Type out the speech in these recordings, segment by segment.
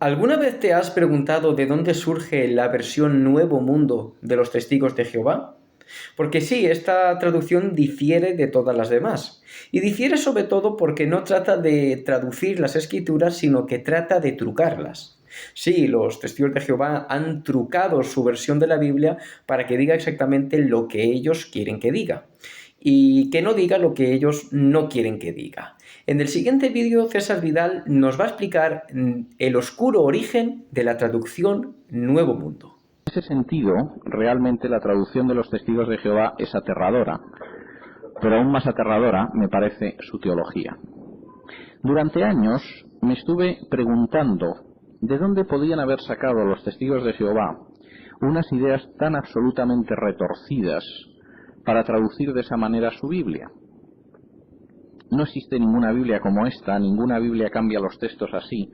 ¿Alguna vez te has preguntado de dónde surge la versión Nuevo Mundo de los Testigos de Jehová? Porque sí, esta traducción difiere de todas las demás. Y difiere sobre todo porque no trata de traducir las escrituras, sino que trata de trucarlas. Sí, los testigos de Jehová han trucado su versión de la Biblia para que diga exactamente lo que ellos quieren que diga y que no diga lo que ellos no quieren que diga. En el siguiente vídeo, César Vidal nos va a explicar el oscuro origen de la traducción Nuevo Mundo. En ese sentido, realmente la traducción de los Testigos de Jehová es aterradora, pero aún más aterradora me parece su teología. Durante años me estuve preguntando de dónde podían haber sacado los Testigos de Jehová unas ideas tan absolutamente retorcidas para traducir de esa manera su Biblia. No existe ninguna Biblia como esta, ninguna Biblia cambia los textos así.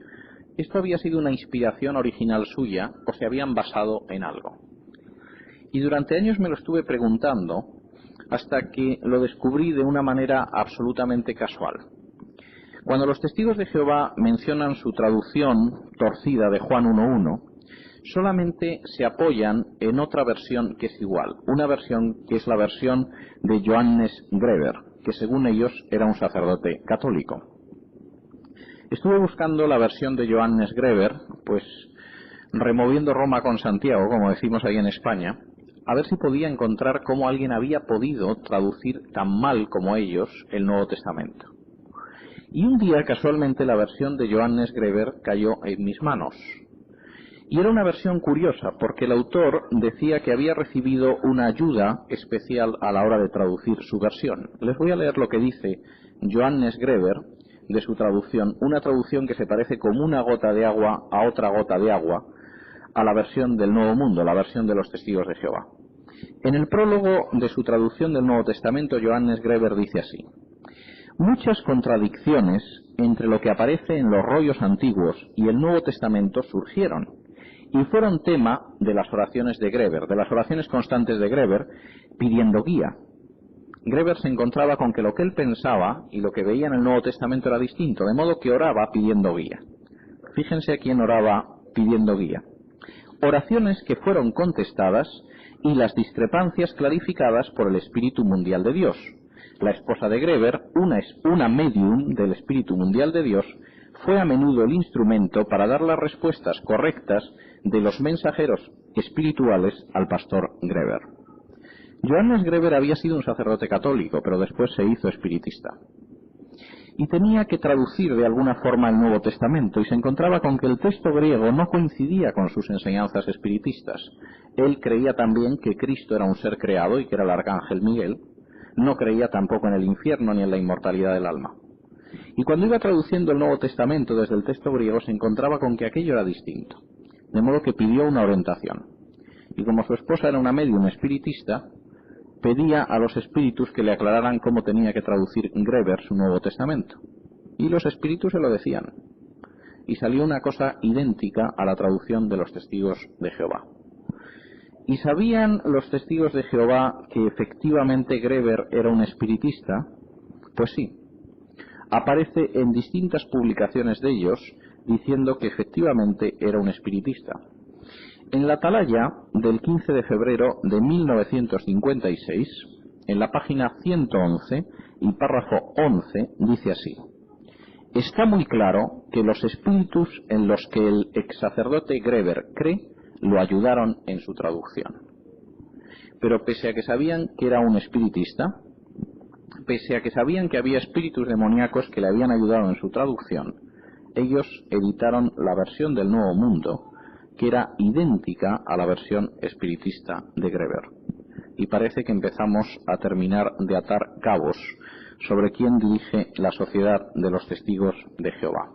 ¿Esto había sido una inspiración original suya o se habían basado en algo? Y durante años me lo estuve preguntando hasta que lo descubrí de una manera absolutamente casual. Cuando los Testigos de Jehová mencionan su traducción torcida de Juan 1.1, solamente se apoyan en otra versión que es igual, una versión que es la versión de Johannes Greber, que según ellos era un sacerdote católico. Estuve buscando la versión de Johannes Greber, pues removiendo Roma con Santiago, como decimos ahí en España, a ver si podía encontrar cómo alguien había podido traducir tan mal como ellos el Nuevo Testamento. Y un día, casualmente, la versión de Johannes Greber cayó en mis manos. Y era una versión curiosa, porque el autor decía que había recibido una ayuda especial a la hora de traducir su versión. Les voy a leer lo que dice Johannes Greber de su traducción, una traducción que se parece como una gota de agua a otra gota de agua a la versión del Nuevo Mundo, la versión de los Testigos de Jehová. En el prólogo de su traducción del Nuevo Testamento, Johannes Greber dice así: muchas contradicciones entre lo que aparece en los rollos antiguos y el Nuevo Testamento surgieron y fueron tema de las oraciones de Greber, de las oraciones constantes de Greber, pidiendo guía. Greber se encontraba con que lo que él pensaba y lo que veía en el Nuevo Testamento era distinto, de modo que oraba pidiendo guía. Fíjense a quién oraba pidiendo guía. Oraciones que fueron contestadas y las discrepancias clarificadas por el Espíritu Mundial de Dios. La esposa de Greber, una medium del Espíritu Mundial de Dios, fue a menudo el instrumento para dar las respuestas correctas de los mensajeros espirituales al pastor Greber. Johannes Greber había sido un sacerdote católico, pero después se hizo espiritista. Y tenía que traducir de alguna forma el Nuevo Testamento, y se encontraba con que el texto griego no coincidía con sus enseñanzas espiritistas. Él creía también que Cristo era un ser creado y que era el arcángel Miguel. No creía tampoco en el infierno ni en la inmortalidad del alma. Y cuando iba traduciendo el Nuevo Testamento desde el texto griego, se encontraba con que aquello era distinto. De modo que pidió una orientación. Y como su esposa era una medium espiritista, pedía a los espíritus que le aclararan cómo tenía que traducir Greber su Nuevo Testamento. Y los espíritus se lo decían. Y salió una cosa idéntica a la traducción de los Testigos de Jehová. ¿Y sabían los Testigos de Jehová que efectivamente Greber era un espiritista? Pues sí. Aparece en distintas publicaciones de ellos diciendo que efectivamente era un espiritista. En la Atalaya del 15 de febrero de 1956, en la página 111 y párrafo 11, dice así: está muy claro que los espíritus en los que el ex sacerdote Greber cree lo ayudaron en su traducción. Pero pese a que sabían que era un espiritista, pese a que sabían que había espíritus demoníacos que le habían ayudado en su traducción, ellos editaron la versión del Nuevo Mundo, que era idéntica a la versión espiritista de Greber. Y parece que empezamos a terminar de atar cabos sobre quién dirige la sociedad de los Testigos de Jehová.